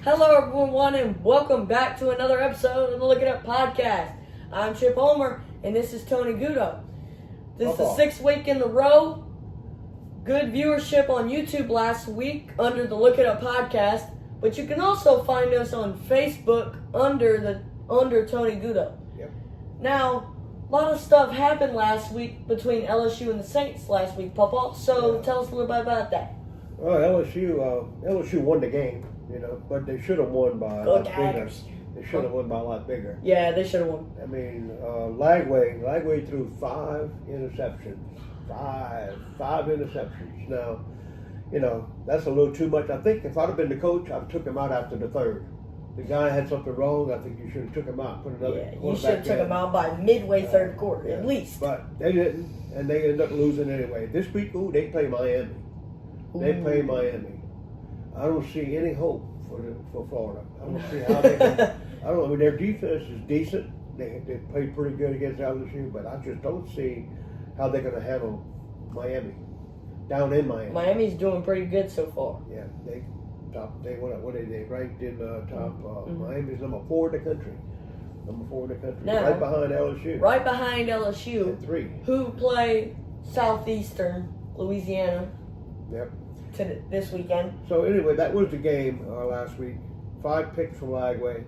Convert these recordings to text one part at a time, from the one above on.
Hello, everyone, and welcome back to another episode of the Look It Up podcast. I'm Chip Homer, and this is Tony Gudo. This is the sixth week in a row. Good viewership on YouTube last week under the Look It Up podcast, but you can also find us on Facebook under Tony Gudo. Yep. Now, a lot of stuff happened last week between LSU and the Saints last week, Papa. So tell us a little bit about that. Well, LSU won the game, but they should have won by a lot bigger. They should have won by a lot bigger. Yeah, they should have won. I mean, Lagway threw 5 interceptions. Five interceptions. Now, that's a little too much. I think if I'd have been the coach, I'd have took him out after the third. The guy had something wrong. I think you should have took him out, put another quarterback in. You should have took him out by midway third quarter, at least. But they didn't, and they ended up losing anyway. This week, they play Miami. They play Miami. I don't see any hope for Florida. I don't see how they can. I don't know. I mean, their defense is decent. They played pretty good against LSU, but I just don't see how they're going to handle Miami down in Miami. Miami's doing pretty good so far. Yeah, what are they ranked in top? Miami's number 4 in the country. Now, right behind LSU. Right behind LSU. And 3. Who play Southeastern Louisiana. Yep. This weekend. So anyway, that was the game last week. 5 picks from Lagway.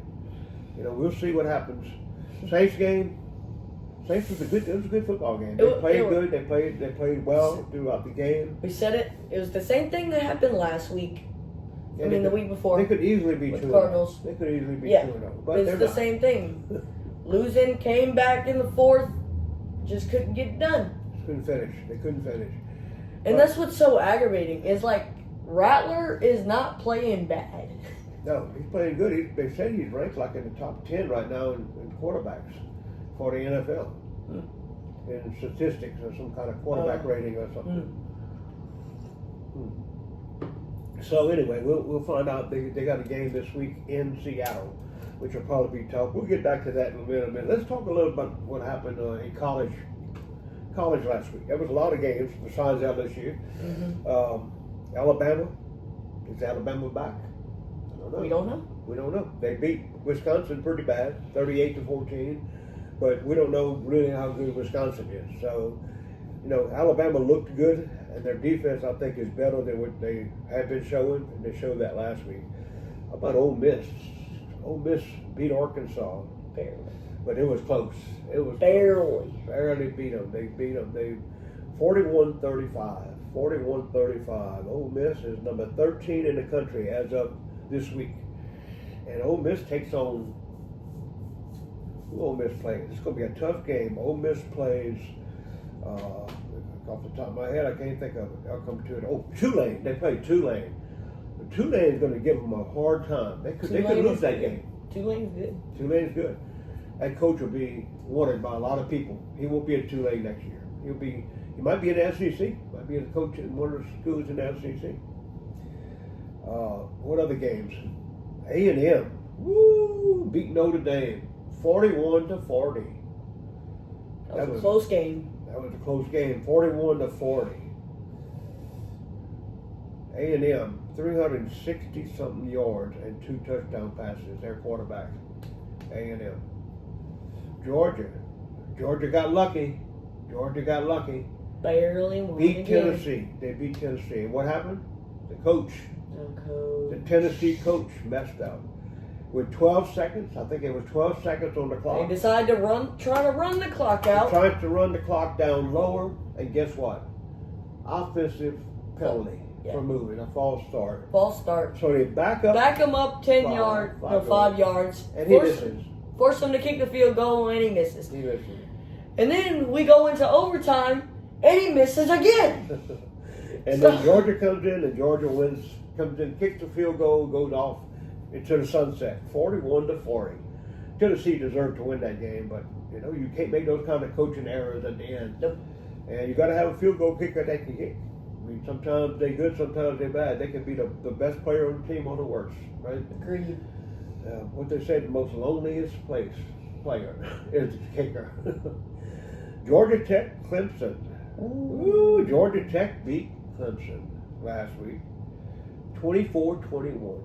We'll see what happens. Saints game. Saints was a good football game. They played good. They played well throughout the game. We said it. It was the same thing that happened last week. The week before. They could easily be 2-0. Cardinals. They could easily be 2-0. But it's the same thing. Losing, came back in the fourth, just couldn't get it done. They couldn't finish. And that's what's so aggravating. Is like Rattler is not playing bad. No, he's playing good. They say he's ranked like in the top 10 right now in quarterbacks for the NFL. In statistics or some kind of quarterback rating or something. So anyway, we'll find out. They got a game this week in Seattle, which will probably be tough. We'll get back to that in a minute. Let's talk a little about what happened in college last week. There was a lot of games besides LSU. Alabama. Is Alabama back? I don't know. We don't know. They beat Wisconsin pretty bad, 38-14. But we don't know really how good Wisconsin is. So, Alabama looked good, and their defense, I think, is better than what they had been showing, and they showed that last week. How about Ole Miss? Ole Miss beat Arkansas. Barely. But it was close. It was barely. Barely beat them. They beat them. They 41-35. 41-35. Ole Miss is number 13 in the country as of this week. And Ole Miss takes on who Ole Miss plays. It's going to be a tough game. Ole Miss plays, off the top of my head, I can't think of it. I'll come to it. Oh, Tulane. They play Tulane. But Tulane is going to give them a hard time. They could lose that game. Tulane's good. That coach will be wanted by a lot of people. He won't be at Tulane next year. He might be in the SEC. Might be a coach in one of the schools in the SEC. What other games? A&M. Woo! Beat Notre Dame. 41-40. That was a close game. That was a close game. 41-40. A&M, 360-something yards and 2 touchdown passes. Their quarterback. A&M. Georgia got lucky. Barely won. Beat Tennessee. They beat Tennessee. And what happened? The coach. The Tennessee coach messed up. With 12 seconds, I think it was 12 seconds on the clock. They decided to try to run the clock out. Tried to run the clock down lower, and guess what? Offensive penalty for moving, a false start. So they back him up 10 yards, 5 yards. And he misses. Force him to kick the field goal, and he misses. And then we go into overtime, and he misses again. And then Georgia comes in, and Georgia comes in, kicks the field goal, goes off into the sunset, 41-40. Tennessee deserved to win that game, but you can't make those kind of coaching errors at the end. Nope. And you got to have a field goal kicker that can kick. I mean, sometimes they're good, sometimes they're bad. They can be the best player on the team or the worst, right? Agreed. What they say, the most loneliest player is the kicker. Georgia Tech, Clemson. Ooh, Georgia Tech beat Clemson last week, 24-21.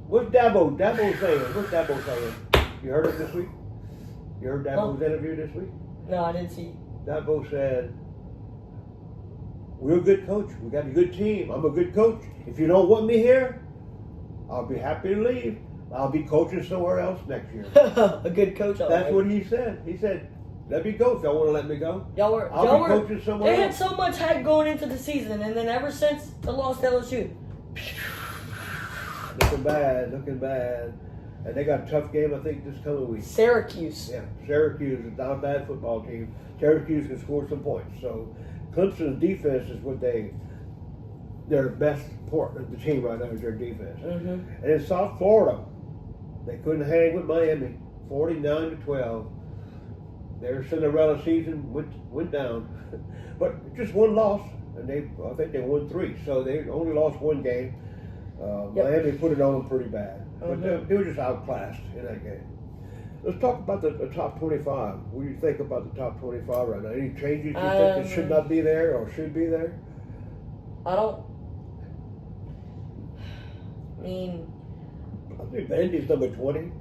What's Dabo saying? What's Dabo saying? You heard it this week? You heard Dabo's interview this week? No, I didn't see. Dabo said, we're a good coach. We got a good team. I'm a good coach. If you don't want me here, I'll be happy to leave. I'll be coaching somewhere else next year. A good coach. That's what he said. He said, let me go if y'all want to let me go. Y'all were coaching somewhere They had else. so much hype going into the season, and then ever since the loss to LSU. Looking bad. And they got a tough game, I think, this coming week. Syracuse. Yeah, Syracuse is not a bad football team. Syracuse can score some points. So Clemson's defense is what their best part of the team right now is their defense. Mm-hmm. And in South Florida, they couldn't hang with Miami, 49-12. Their Cinderella season went down, but just one loss, and I think they won 3. So they only lost one game. Miami put it on them pretty bad. But they were just outclassed in that game. Let's talk about the top 25. What do you think about the top 25 right now? Any changes you think that should not be there or should be there? I think Vandy's number 20.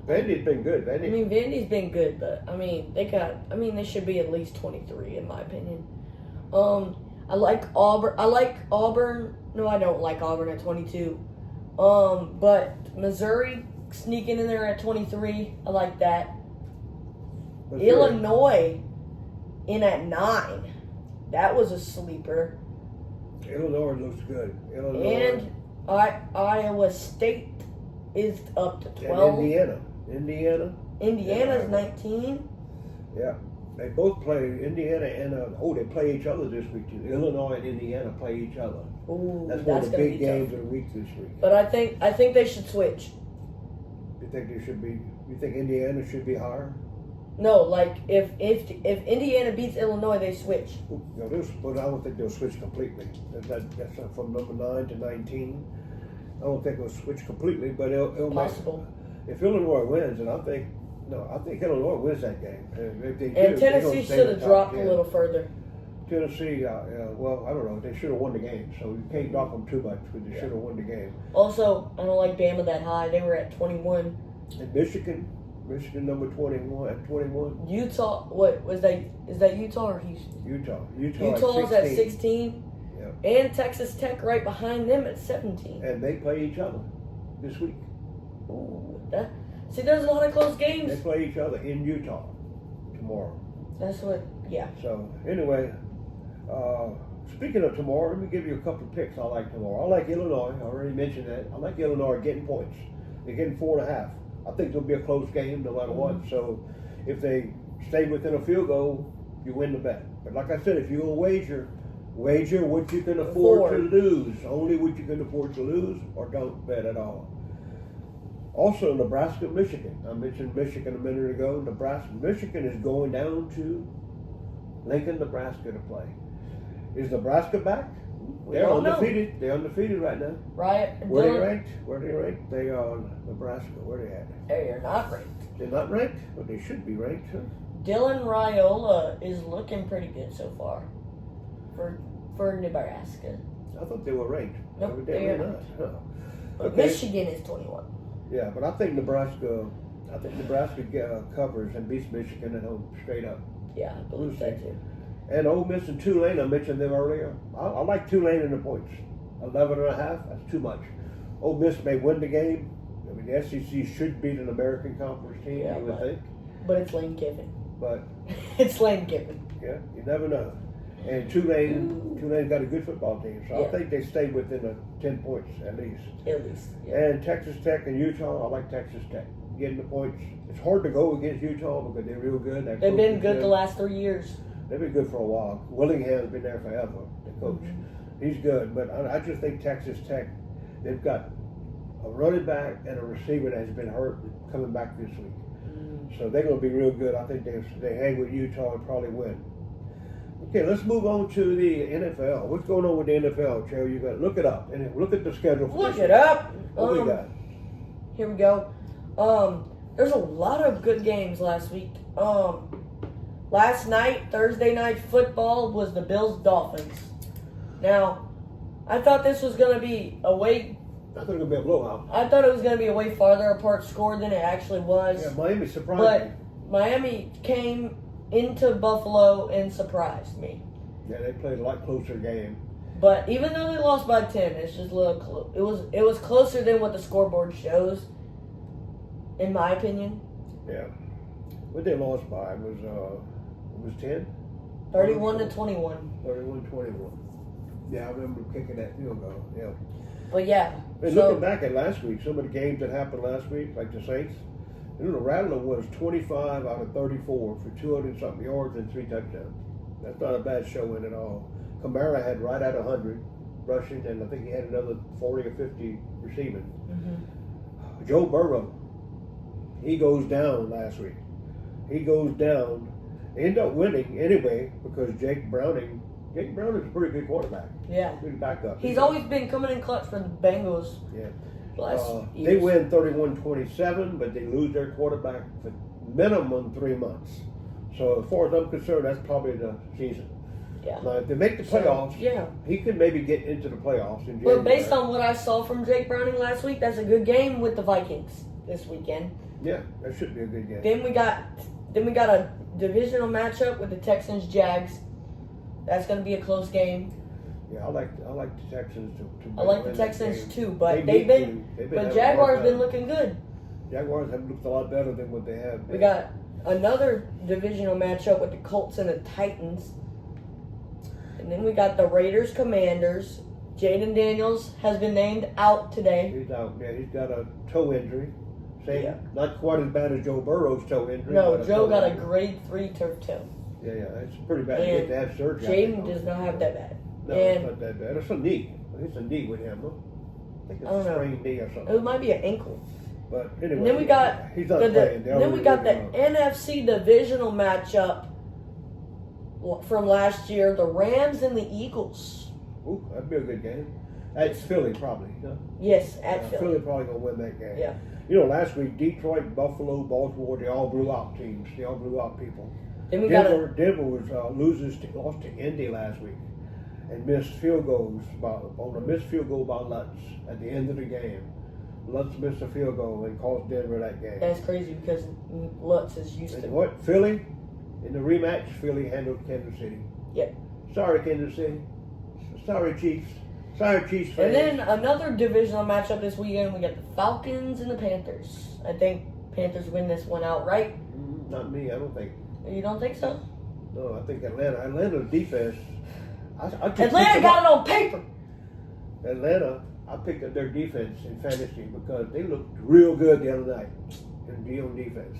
Vandy's been good. Vandy's been good, but they should be at least 23 in my opinion. I like Auburn. No, I don't like Auburn at 22. But Missouri sneaking in there at 23. I like that. Missouri. Illinois in at 9. That was a sleeper. Illinois looks good. And Iowa State is up to 12. And Indiana's 19. Yeah. They both play Indiana and they play each other this week too. Illinois and Indiana play each other. Ooh, that's one of the big games of the week this week. But I think they should switch. You think they should be? You think Indiana should be higher? No, like if Indiana beats Illinois, they switch. But I don't think they'll switch completely. That's from number 9 to 19. I don't think they'll switch completely, but it'll possible. If Illinois wins, and I think Illinois wins that game. If they and Tennessee should have dropped a little further. Tennessee, well, I don't know. They should have won the game, so you can't knock them too much, but they should have won the game. Also, I don't like Bama that high. They were at 21. And Michigan number 21 at 21. Utah, what was that? Is that Utah or Houston? Utah's at 16. Yeah. And Texas Tech right behind them at 17. And they play each other this week. Ooh, see, there's a lot of close games. They play each other in Utah tomorrow. That's what, yeah. So, anyway, speaking of tomorrow, let me give you a couple of picks I like tomorrow. I like Illinois. I already mentioned that. I like Illinois getting points. They're getting 4.5. I think it'll be a close game no matter what. So, if they stay within a field goal, you win the bet. But like I said, if you will wager what you can afford to lose. Only what you can afford to lose, or don't bet at all. Also, Nebraska, Michigan. I mentioned Michigan a minute ago. Michigan is going down to Lincoln, Nebraska to play. Is Nebraska back? They're undefeated. They're undefeated right now. Right. Where they ranked? They are Nebraska. Where they at? They're not ranked. They're not ranked? But they should be ranked, huh? Dylan Raiola is looking pretty good so far for Nebraska. I thought they were ranked. Nope, they are not. Huh. But okay. Michigan is 21. Yeah, but I think Nebraska covers and beats Michigan at home straight up. Yeah, I believe that too. And Ole Miss and Tulane, I mentioned them earlier. I like Tulane in the points. 11.5, that's too much. Ole Miss may win the game. I mean, the SEC should beat an American Conference team, you would think. But it's Lane Kiffin. But it's Lane Kiffin. Yeah, you never know. And Tulane got a good football team, so I think they stay within the 10 points at least. Yeah. And Texas Tech and Utah, I like Texas Tech getting the points. It's hard to go against Utah because they're real good. They've been good the last 3 years. They've been good for a while. Willingham's been there forever, the coach. He's good, but I just think Texas Tech, they've got a running back and a receiver that has been hurt coming back this week. So they're going to be real good. I think they hang with Utah and probably win. Okay, let's move on to the NFL. What's going on with the NFL, Joe? You got to look it up and look at the schedule. Look it up. What we got? Here we go. There's a lot of good games last week. Last night, Thursday night football was the Bills-Dolphins. Now, I thought this was going to be a way I thought it was going to be a blowout. I thought it was going to be a way farther apart score than it actually was. Yeah, Miami surprised But me. Miami came into Buffalo and surprised me. Yeah, they played a lot closer game. But even though they lost by 10, it's just a little it was closer than what the scoreboard shows, in my opinion. Yeah. What they lost by was 10? 31 to 21. 31-21. Yeah, I remember kicking that field goal. Yeah. But yeah. And So looking back at last week, some of the games that happened last week, like the Saints, Rattler was 25 out of 34 for 200-something yards and 3 touchdowns. That's not a bad showing at all. Kamara had right at 100 rushing, and I think he had another 40 or 50 receiving. mhm. Joe Burrow, he goes down last week. He goes down. End up winning anyway because Jake Browning's a pretty good quarterback. Yeah. Good backup. He's always been coming in clutch for the Bengals. Yeah. Last They years. win 31-27, but they lose their quarterback for minimum 3 months. So as far as I'm concerned, that's probably the season. Yeah. Now, if they make the So, playoffs, yeah. he could maybe get into the playoffs in But January. based on what I saw from Jake Browning last week, that's a good game with the Vikings this weekend. Yeah, that should be a good game. Then we got a divisional matchup with the Texans Jags. That's going to be a close game. Yeah, I like the Texans to I like the win that Texans game. too, but They they've need been to. but having a Jaguars hard been time. looking good. Jaguars have looked a lot better than what they have. We got another divisional matchup with the Colts and the Titans. And then we got the Raiders Commanders. Jaden Daniels has been named out today. He's out. Yeah, he's got a toe injury. Same, Yeah. not quite as bad as Joe Burrow's toe injury. No, but Joe toe got a injury. grade 3 turf toe. Yeah, it's pretty bad. And You get to have surgery. I think, Jaden on does it. not have that bad. No, and- it's not that bad. It's a knee. It's a knee with him. Huh? I think it's I don't a know. sprained knee or something. It might be an ankle. But anyway, And then we got he's not the, playing. They then we already got the wrote him out. NFC divisional matchup from last year, the Rams and the Eagles. Ooh, that'd be a good game. That's Philly probably. Huh? Yes, at Philly. Philly probably gonna win that game. Yeah. You know, last week Detroit, Buffalo, Baltimore, they all blew out teams. They all blew out people. Then we got Denver was lost to Indy last week, and missed field goals on a missed field goal by Lutz at the end of the game. Lutz missed a field goal and cost Denver that game. that's crazy because Lutz is used And to. what Philly in the rematch? Philly handled Kansas City. Yep. Sorry, Kansas City. Sorry, Chiefs. Sorry, Chiefs fans. And then another divisional matchup this weekend, we got the Falcons and the Panthers. I think Panthers win this one outright. Not me. I don't think. You don't think so? No, I think Atlanta. Atlanta's defense. I just picked Atlanta them got up. it on paper. Atlanta. I picked up their defense in fantasy because they looked real good the other night on defense.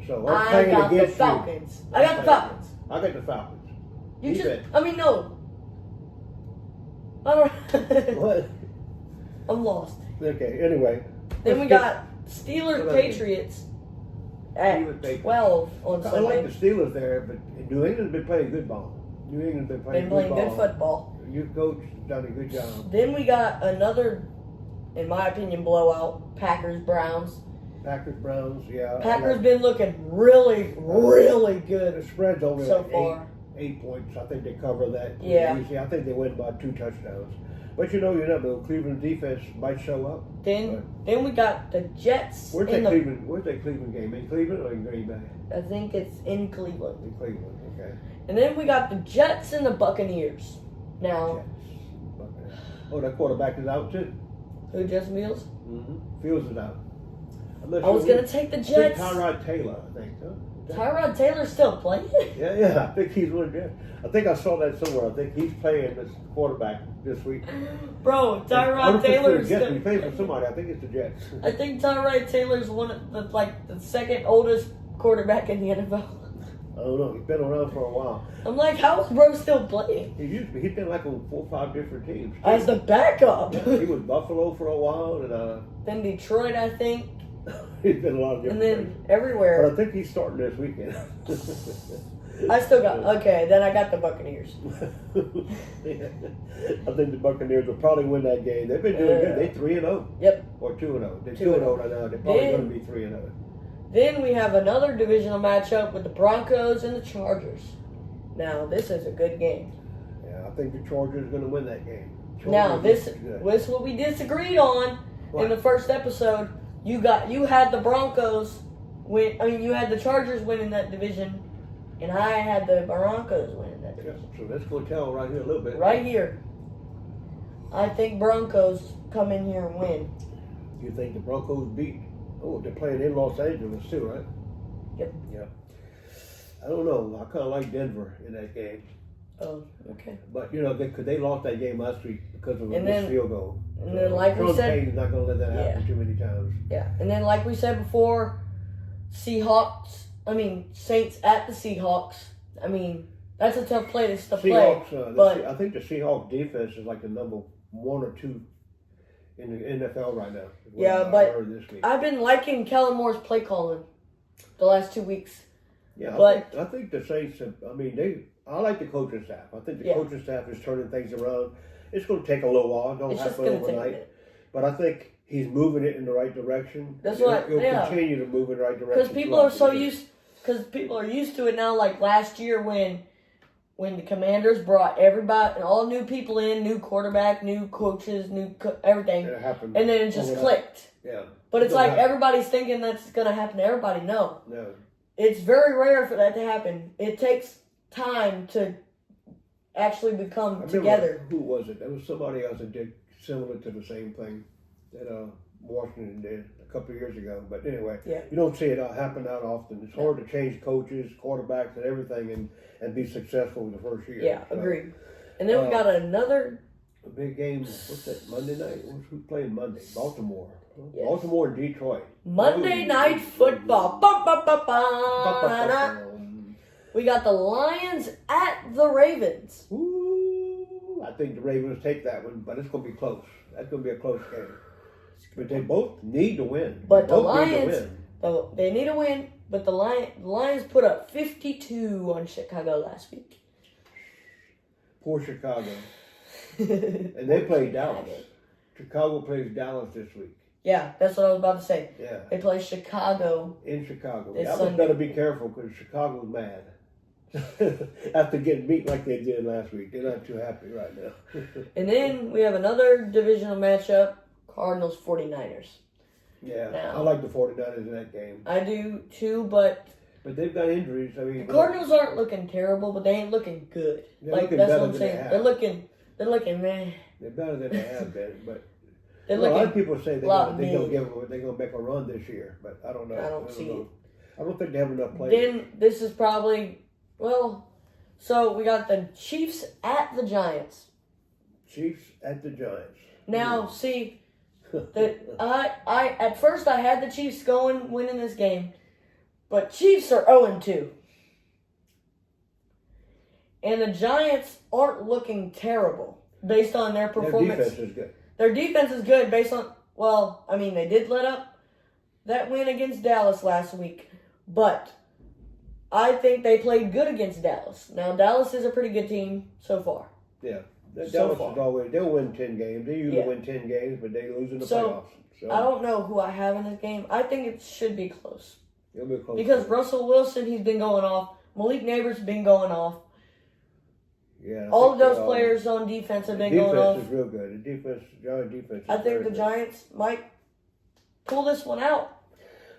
So I'm I playing got the against you. Falcons. I got the Falcons. I got the Falcons. You Defense. just, I mean, no. I don't. What? I'm lost. Okay. Anyway. Then we got Steelers What Patriots at Steelers, Patriots. 12 on I Sunday. like the Steelers there, but New England's been playing good ball. New England's been playing Been playing good good ball. football. Your coach done a good job. Then we got another, in my opinion, blowout. Packers Browns. Packers, Browns, yeah. Packers been looking really, really The good spread's only so like far. 8 points. I think they cover that. pretty Yeah. easy. I think they win by 2 touchdowns. But you never know. Cleveland defense might show up. Then we got the Jets Where's in that the. Cleveland game? In Cleveland or in Green Bay? I think it's in Cleveland. In Cleveland, okay. And then we got the Jets and the Buccaneers. Now, Jets. Okay. Oh, that quarterback is out too. who just Mills? Mm-hmm. Fields is out. I'm not I was sure gonna take the I think Jets. Tyrod Taylor, I think. Huh? Tyrod Taylor's still playing. Yeah, I think he's one of them. I think I saw that somewhere. I think he's playing this quarterback this week. Bro, I Tyrod don't think it's Taylor's the Jets. still. He plays for somebody. I think it's the Jets. I think Tyrod Taylor's one of the second oldest quarterback in the NFL. I don't know. He's been around for a while. I'm like, how is bro still playing He's been like on 4 or 5 different teams. as the backup? He was Buffalo for a while, and Then Detroit, I think, he's been a lot of and different then places. everywhere. But I think he's starting this weekend. I still got okay. Then I got the Buccaneers. I think the Buccaneers will probably win that game. They've been doing good. They 3-0. Yep. Or 2-0. They're 2-0. 2-0 right now. They're probably Then- going to be 3-0. Then we have another divisional matchup with the Broncos and the Chargers. Now this is a good game. Yeah, I think the Chargers are going to win that game. Now, this Yeah. is what we disagreed on What? in the first episode. You had the Broncos win. I mean, you had the Chargers winning that division, and I had the Broncos winning that Yeah, division. so let's go tell right here a little bit. Right here, I think Broncos come in here and win. You think the Broncos beat? Oh, they're playing in Los Angeles too, right? Yep. Yeah. I don't know. I kind of like Denver in that game, Oh, okay. but they lost that game last week because of a And missed then- field goal. and then like we Sean said- Payton's not going to let that happen too many times. Yeah, and then like we said before, Saints at the Seahawks. I mean, that's a tough place to play. Seahawks. but I think the Seahawks defense is like the number 1 or 2 in the NFL right now. is what Yeah, I but heard this week. I've been liking Kellen Moore's play calling the last 2 weeks. Yeah, But- I think the Saints have, I like the coaching staff. I think the Yeah. coaching staff is turning things around. It's going to take a little while. It don't It's just happen going to take a overnight. minute. But I think he's moving it in the right direction. That's It'll- what- It'll yeah. continue to move in the right direction. Because people throughout are the so year. used to it now. Like last year when the Commanders brought everybody and all new people in, new quarterback, new coaches, everything, It happened. and then it just overnight. clicked. Yeah. But it's Don't like happen. everybody's thinking that's going to happen to everybody. No. No. It's very rare for that to happen. It takes time to actually I become remember, together. who was it? There was somebody else that did similar to the same thing that Washington did a couple of years ago. But anyway, Yeah. you don't see it happen that often. It's hard to change coaches, quarterbacks, and everything and be successful in the first year. Yeah, So, agreed. And then we got another. a big game. What's that? Monday night? Who's playing Monday? Baltimore. Yes. Baltimore and Detroit. Monday Ooh. Night Football. Ba, ba, ba, ba. We got the Lions at the Ravens. Ooh, I think the Ravens take that one, but it's going to be close. That's going to be a close game. But they both need to win. But They the both need to Lions, win. they need a win. But the Lions put up 52 on Chicago last week. Poor Chicago. And they play Dallas. Chicago plays Dallas this week. Yeah, that's what I was about to say. Yeah, They play Chicago. in Chicago. This Dallas Sunday. better be careful because Chicago's mad. After getting beat like they did last week. They're not too happy right now. And then we have another divisional matchup, Cardinals 49ers. Yeah, Now- I like the 49ers in that game. I do too, but But they've got injuries. I mean, the Cardinals aren't looking terrible, but they ain't looking good. They're Like looking that's better what I'm than they saying. have. They're looking meh. they're better than they have been. But They're a lot of looking people say they're lot going to mid. they're going to make a run this year. But I don't know. I don't see know. it. I don't think they have enough players. Then this is probably so we got the Chiefs at the Giants. Chiefs at the Giants. Now see that I at first I had the Chiefs winning this game, but Chiefs are 0-2. And the Giants aren't looking terrible based on their Their performance. defense is good. Their defense is good based on, they did let up that win against Dallas last week, but I think they played good against Dallas. Now, Dallas is a pretty good team so far. Yeah. So Dallas far. is always, they'll win 10 games. They usually Yeah. win 10 games, but they lose in the So, playoffs. So I don't know who I have in this game. I think it should be close. it'll be a close Because game. Russell Wilson, he's been going off. Malik Neighbors been going off. Yeah, I All of think, those players on defense have been the going defense off. is real good. The Giant defense is I think very the good. Giants might pull this one out.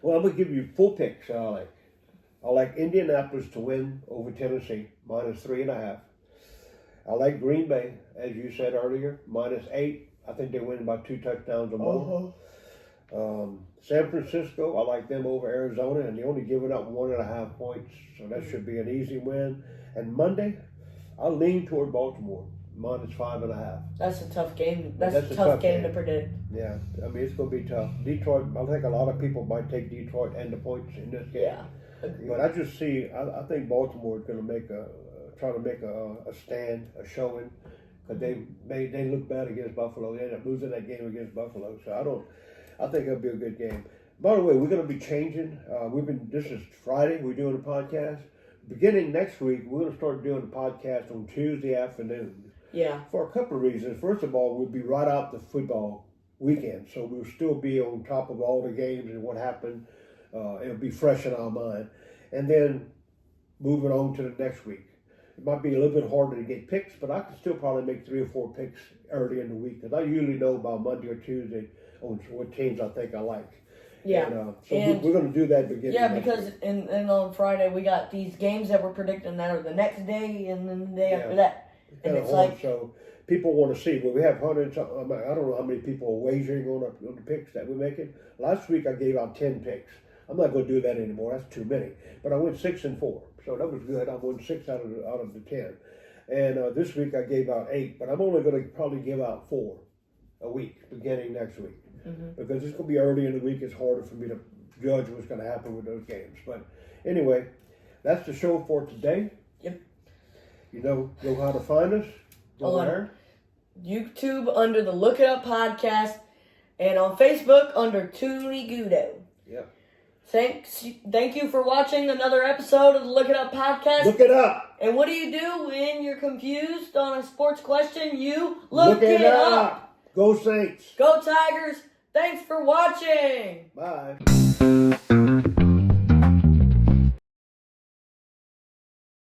Well, I'm going to give you full picks. I like Indianapolis to win over Tennessee, -3.5. I like Green Bay, as you said earlier, -8. I think they win by 2 touchdowns or more. San Francisco, I like them over Arizona, and they only giving up 1.5 points, so that should be an easy win. And Monday, I lean toward Baltimore, -5.5. That's a tough game. That's That's a a tough tough game game. to predict. Yeah, I mean, it's going to be tough. Detroit, I think a lot of people might take Detroit and the points in this game. Yeah. Agreed. But I just see, I think Baltimore is going to try to make a stand, a showing, because they look bad against Buffalo. They ended up losing that game against Buffalo. So I think it'll be a good game. By the way, we're going to be changing. This is Friday. We're doing a podcast. Beginning next week, we're going to start doing a podcast on Tuesday afternoon Yeah. for a couple of reasons. First of all, we'll be right out the football weekend, so we'll still be on top of all the games and what happened. It'll be fresh in our mind. And then moving on to the next week. It might be a little bit harder to get picks, but I can still probably make 3 or 4 picks early in the week because I usually know by Monday or Tuesday on what teams I think I like. Yeah. And, we're going to do that beginning. Yeah, because and on Friday we got these games that we're predicting that are the next day and then the day after that. And it's hard, like, so people want to see. Well, we have hundreds. I don't know how many people are wagering on the picks that we're making. Last week I gave out 10 picks. I'm not going to do that anymore. That's too many. But I went 6-4, so that was good. I won 6 out of the 10. And this week I gave out 8, but I'm only going to probably give out 4 a week beginning next week because it's going to be early in the week. It's harder for me to judge what's going to happen with those games. But anyway, that's the show for today. Yep. You know how to find us. Go where? YouTube under the Look It Up podcast, and on Facebook under Tony Gudo. Yeah. Thank you for watching another episode of the Look It Up podcast. Look it up. And what do you do when you're confused on a sports question? You look it up. Go Saints. Go Tigers. Thanks for watching. Bye.